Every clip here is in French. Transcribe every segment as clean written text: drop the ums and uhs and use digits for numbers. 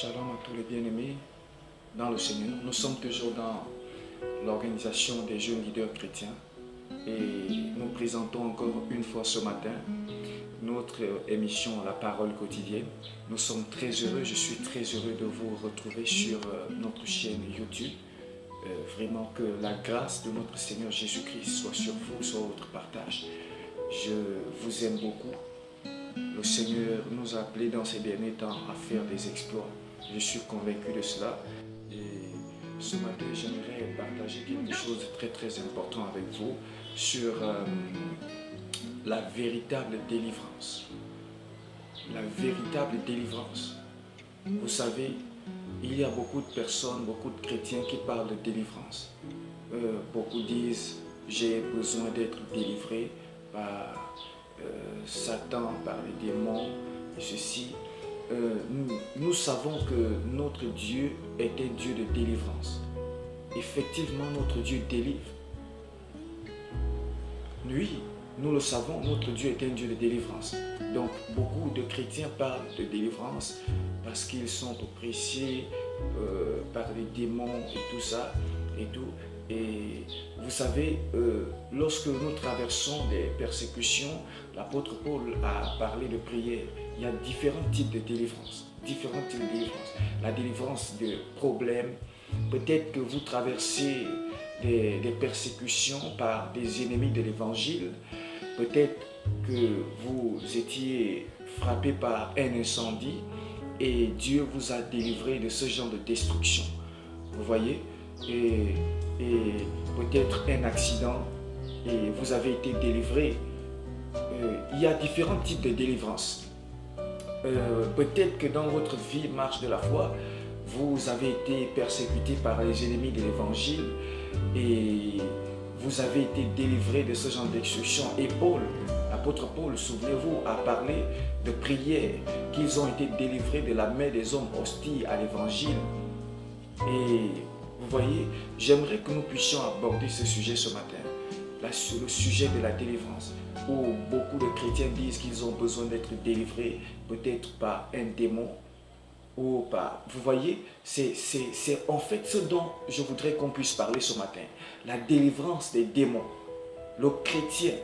Shalom à tous les bien-aimés dans le Seigneur. Nous sommes toujours dans l'organisation des jeunes leaders chrétiens et nous présentons encore une fois ce matin notre émission La Parole quotidienne. Nous sommes très heureux, je suis très heureux de vous retrouver sur notre chaîne YouTube. Vraiment que la grâce de notre Seigneur Jésus-Christ soit sur vous, sur votre partage. Je vous aime beaucoup. Le Seigneur nous a appelés dans ces derniers temps à faire des exploits. Je suis convaincu de cela. Et ce matin, j'aimerais partager quelque chose de très important avec vous sur la véritable délivrance. La véritable délivrance. Vous savez, il y a beaucoup de personnes, beaucoup de chrétiens qui parlent de délivrance. Beaucoup disent, j'ai besoin d'être délivré par Satan, par les démons et ceci. Nous savons que notre Dieu est un Dieu de délivrance. Effectivement, notre Dieu délivre. Oui, nous le savons, notre Dieu est un Dieu de délivrance. Donc, beaucoup de chrétiens parlent de délivrance parce qu'ils sont oppressés par les démons et tout ça et tout. Et vous savez, lorsque nous traversons des persécutions, l'apôtre Paul a parlé de prière. Il y a différents types de délivrance. Différents types de délivrance. La délivrance de problèmes. Peut-être que vous traversez des persécutions par des ennemis de l'évangile. Peut-être que vous étiez frappé par un incendie et Dieu vous a délivré de ce genre de destruction. Vous voyez? Et peut-être un accident et vous avez été délivré. Il y a différents types de délivrance. Peut-être que dans votre vie marche de la foi, vous avez été persécuté par les ennemis de l'évangile et vous avez été délivré de ce genre d'exclusion. Et Paul, l'apôtre Paul, souvenez-vous, a parlé de prière, qu'ils ont été délivrés de la main des hommes hostiles à l'évangile. Et vous voyez, j'aimerais que nous puissions aborder ce sujet ce matin, là, sur le sujet de la délivrance, où beaucoup de chrétiens disent qu'ils ont besoin d'être délivrés, peut-être par un démon, ou par... Vous voyez, c'est en fait ce dont je voudrais qu'on puisse parler ce matin, la délivrance des démons. Le chrétien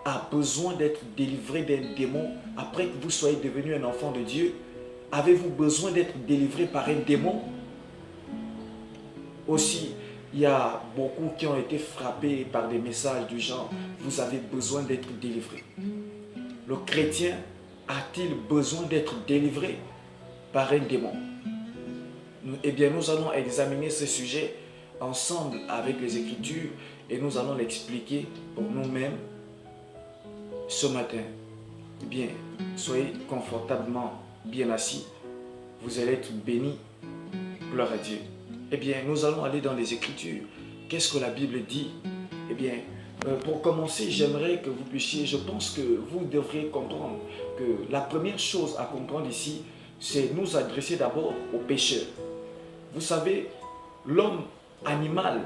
a besoin d'être délivré d'un démon après que vous soyez devenu un enfant de Dieu. Avez-vous besoin d'être délivré par un démon? Aussi, il y a beaucoup qui ont été frappés par des messages du genre « Vous avez besoin d'être délivré ». Le chrétien a-t-il besoin d'être délivré par un démon? Eh bien, nous allons examiner ce sujet ensemble avec les Écritures et nous allons l'expliquer pour nous-mêmes ce matin. Eh bien, soyez confortablement bien assis. Vous allez être bénis. Gloire à Dieu. Eh bien, nous allons aller dans les Écritures. Qu'est-ce que la Bible dit? Eh bien, pour commencer, j'aimerais que vous puissiez, je pense que vous devriez comprendre que la première chose à comprendre ici, c'est nous adresser d'abord aux pécheurs. Vous savez, l'homme animal,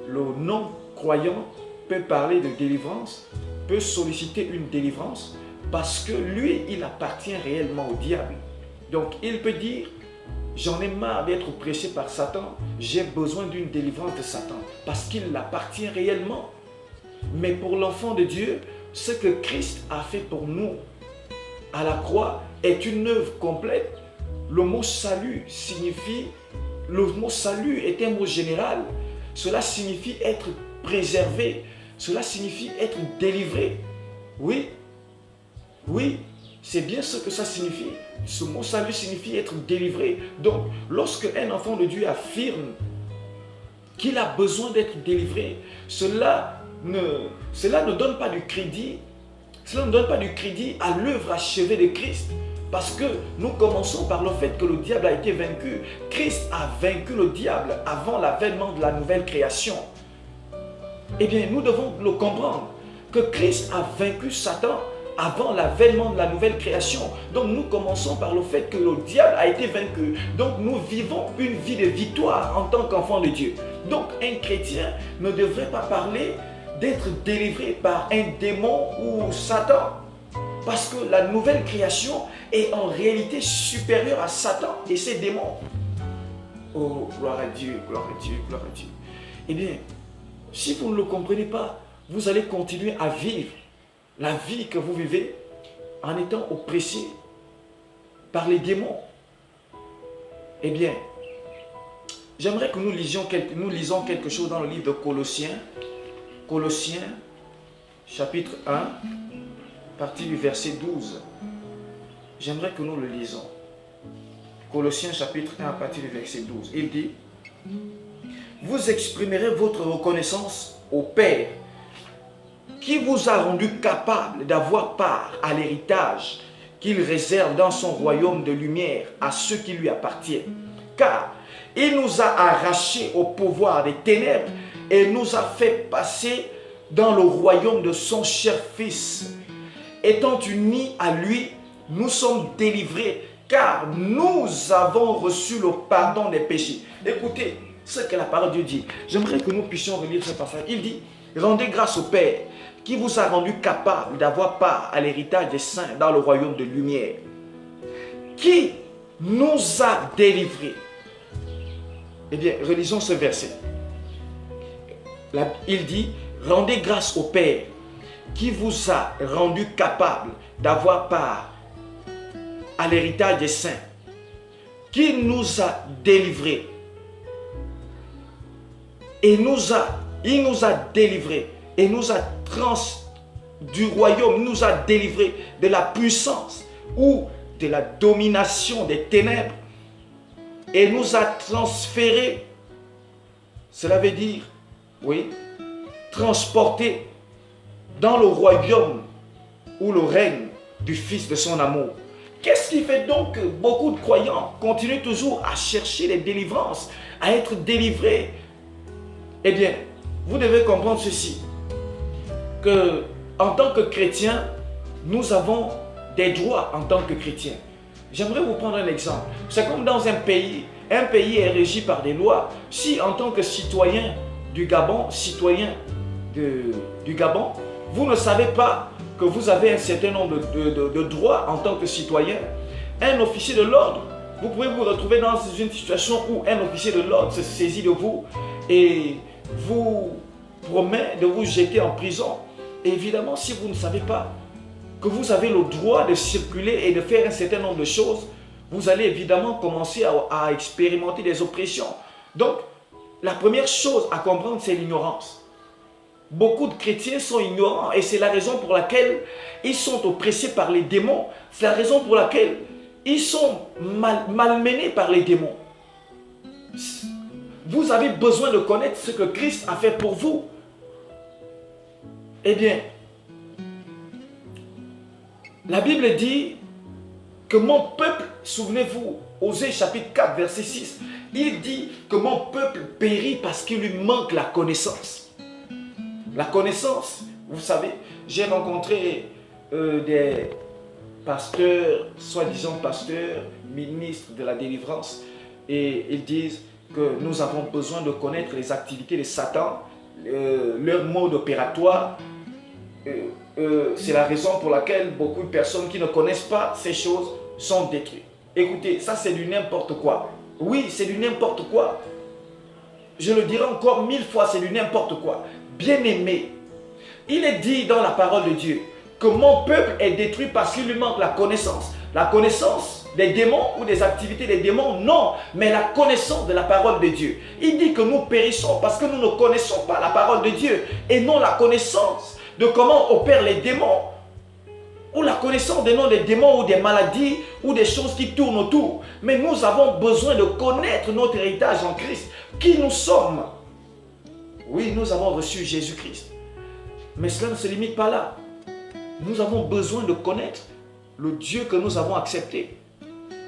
le non-croyant peut parler de délivrance, peut solliciter une délivrance parce que lui, il appartient réellement au diable. Donc, il peut dire, j'en ai marre d'être oppressé par Satan, j'ai besoin d'une délivrance de Satan parce qu'il appartient réellement. Mais pour l'enfant de Dieu, ce que Christ a fait pour nous à la croix est une œuvre complète. Le mot salut signifie, le mot salut est un mot général. Cela signifie être préservé, cela signifie être délivré. Oui, oui. C'est bien ce que ça signifie. Ce mot salut signifie être délivré. Donc, lorsque un enfant de Dieu affirme qu'il a besoin d'être délivré, cela ne donne pas du crédit. Cela ne donne pas du crédit à l'œuvre achevée de Christ. Parce que nous commençons par le fait que le diable a été vaincu. Christ a vaincu le diable avant l'avènement de la nouvelle création. Eh bien, nous devons le comprendre que Christ a vaincu Satan avant l'avènement de la nouvelle création. Donc nous commençons par le fait que le diable a été vaincu. Donc nous vivons une vie de victoire en tant qu'enfant de Dieu. Donc un chrétien ne devrait pas parler d'être délivré par un démon ou Satan. Parce que la nouvelle création est en réalité supérieure à Satan et ses démons. Oh, gloire à Dieu, gloire à Dieu, gloire à Dieu. Eh bien, si vous ne le comprenez pas, vous allez continuer à vivre la vie que vous vivez en étant oppressé par les démons. Eh bien, j'aimerais que nous lisons quelque chose dans le livre de Colossiens. Colossiens, chapitre 1, partie du verset 12. J'aimerais que nous le lisons. Colossiens, chapitre 1, à partir du verset 12. Il dit: vous exprimerez votre reconnaissance au Père qui vous a rendu capable d'avoir part à l'héritage qu'il réserve dans son royaume de lumière à ceux qui lui appartiennent. Car il nous a arrachés au pouvoir des ténèbres et nous a fait passer dans le royaume de son cher Fils. Étant unis à lui, nous sommes délivrés car nous avons reçu le pardon des péchés. Écoutez ce que la parole de Dieu dit. J'aimerais que nous puissions relire ce passage. Il dit: rendez grâce au Père qui vous a rendu capable d'avoir part à l'héritage des saints dans le royaume de lumière, qui nous a délivrés. Eh bien, relisons ce verset. Il dit: rendez grâce au Père qui vous a rendu capable d'avoir part à l'héritage des saints, qui nous a délivrés. Et il nous a délivrés et nous a du royaume, nous a délivrés de la puissance ou de la domination des ténèbres et nous a transférés, cela veut dire, oui, transportés dans le royaume ou le règne du Fils de son amour. Qu'est-ce qui fait donc que beaucoup de croyants continuent toujours à chercher les délivrances, à être délivrés? Eh bien, vous devez comprendre ceci, que en tant que chrétien, nous avons des droits en tant que chrétiens. J'aimerais vous prendre un exemple. C'est comme dans un pays est régi par des lois. Si en tant que citoyen du Gabon, du Gabon, vous ne savez pas que vous avez un certain nombre de droits en tant que citoyen, un officier de l'ordre, vous pouvez vous retrouver dans une situation où un officier de l'ordre se saisit de vous et vous promet de vous jeter en prison. Et évidemment, si vous ne savez pas que vous avez le droit de circuler et de faire un certain nombre de choses, vous allez évidemment commencer à expérimenter des oppressions. Donc, la première chose à comprendre, c'est l'ignorance. Beaucoup de chrétiens sont ignorants et c'est la raison pour laquelle ils sont oppressés par les démons. C'est la raison pour laquelle ils sont malmenés par les démons. Vous avez besoin de connaître ce que Christ a fait pour vous. Eh bien, la Bible dit que mon peuple, souvenez-vous, Osée chapitre 4, verset 6, il dit que mon peuple périt parce qu'il lui manque la connaissance. La connaissance, vous savez, j'ai rencontré des pasteurs, soi-disant pasteurs, ministres de la délivrance, et ils disent que nous avons besoin de connaître les activités de Satan, leur mode opératoire. C'est la raison pour laquelle beaucoup de personnes qui ne connaissent pas ces choses sont détruites. Écoutez, ça c'est du n'importe quoi. Oui, c'est du n'importe quoi. Je le dirai encore 1000 fois, c'est du n'importe quoi. Bien-aimé, il est dit dans la parole de Dieu que mon peuple est détruit parce qu'il lui manque la connaissance. La connaissance des démons ou des activités des démons, non, mais la connaissance de la parole de Dieu. Il dit que nous périssons parce que nous ne connaissons pas la parole de Dieu et non la connaissance de comment opèrent les démons ou la connaissance des noms des démons ou des maladies ou des choses qui tournent autour. Mais nous avons besoin de connaître notre héritage en Christ, qui nous sommes. Oui, nous avons reçu Jésus-Christ. Mais cela ne se limite pas là. Nous avons besoin de connaître le Dieu que nous avons accepté.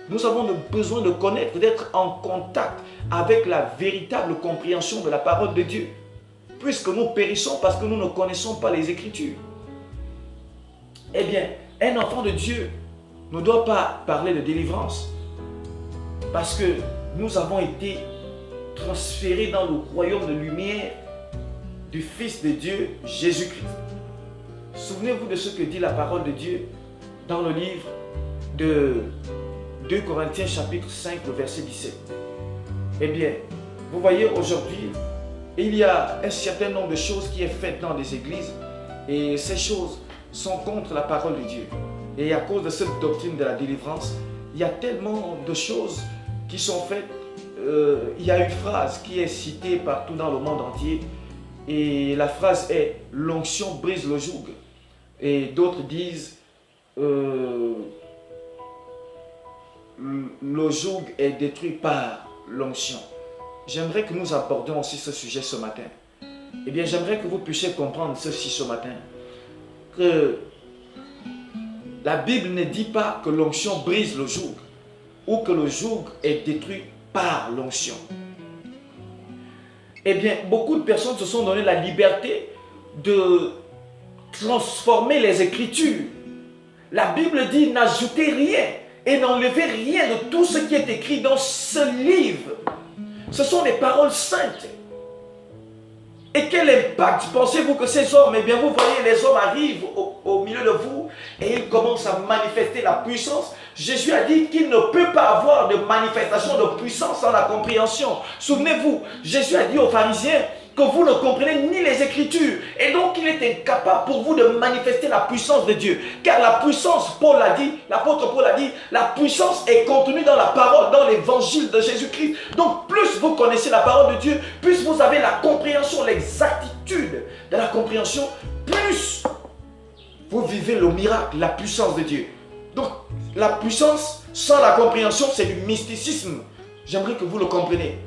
Nous avons besoin de connaître, d'être en contact avec la véritable compréhension de la parole de Dieu. Puisque nous périssons parce que nous ne connaissons pas les Écritures. Eh bien, un enfant de Dieu ne doit pas parler de délivrance. Parce que nous avons été transférés dans le royaume de lumière du Fils de Dieu, Jésus-Christ. Souvenez-vous de ce que dit la parole de Dieu dans le livre de 2 Corinthiens chapitre 5, le verset 17. Eh bien, vous voyez aujourd'hui, il y a un certain nombre de choses qui est faites dans les églises et ces choses sont contre la parole de Dieu. Et à cause de cette doctrine de la délivrance, il y a tellement de choses qui sont faites. Il y a une phrase qui est citée partout dans le monde entier et la phrase est « l'onction brise le joug ». Et d'autres disent le joug est détruit par l'onction. J'aimerais que nous abordions aussi ce sujet ce matin. Eh bien, j'aimerais que vous puissiez comprendre ceci ce matin. Que la Bible ne dit pas que l'onction brise le joug ou que le joug est détruit par l'onction. Eh bien, beaucoup de personnes se sont donné la liberté de transformer les Écritures. La Bible dit n'ajoutez rien et n'enlevez rien de tout ce qui est écrit dans ce livre. Ce sont des paroles saintes. Et quel impact pensez-vous que ces hommes, eh bien vous voyez les hommes arrivent au milieu de vous et ils commencent à manifester la puissance. Jésus a dit qu'il ne peut pas avoir de manifestation de puissance sans la compréhension. Souvenez-vous, Jésus a dit aux pharisiens que vous ne comprenez ni les Écritures. Et donc il est incapable pour vous de manifester la puissance de Dieu. Car la puissance, Paul l'a dit, l'apôtre Paul l'a dit, la puissance est contenue dans la parole, dans l'évangile de Jésus-Christ. Donc plus vous connaissez la parole de Dieu, plus vous avez la compréhension, l'exactitude de la compréhension, plus vous vivez le miracle, la puissance de Dieu. Donc la puissance sans la compréhension, c'est du mysticisme. J'aimerais que vous le compreniez.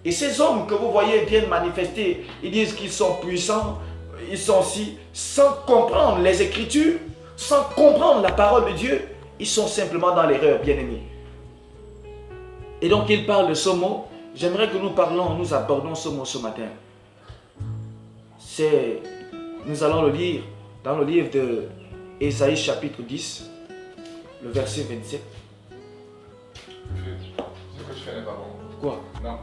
Et ces hommes que vous voyez viennent manifester, ils disent qu'ils sont puissants, ils sont si, sans comprendre les Écritures, sans comprendre la parole de Dieu, ils sont simplement dans l'erreur, bien-aimés. Et donc ils parlent de ce mot. J'aimerais que nous abordons ce mot ce matin. Nous allons le lire dans le livre de Ésaïe chapitre 10, le verset 27. Ce que je fais n'est pas bon. Quoi? Non.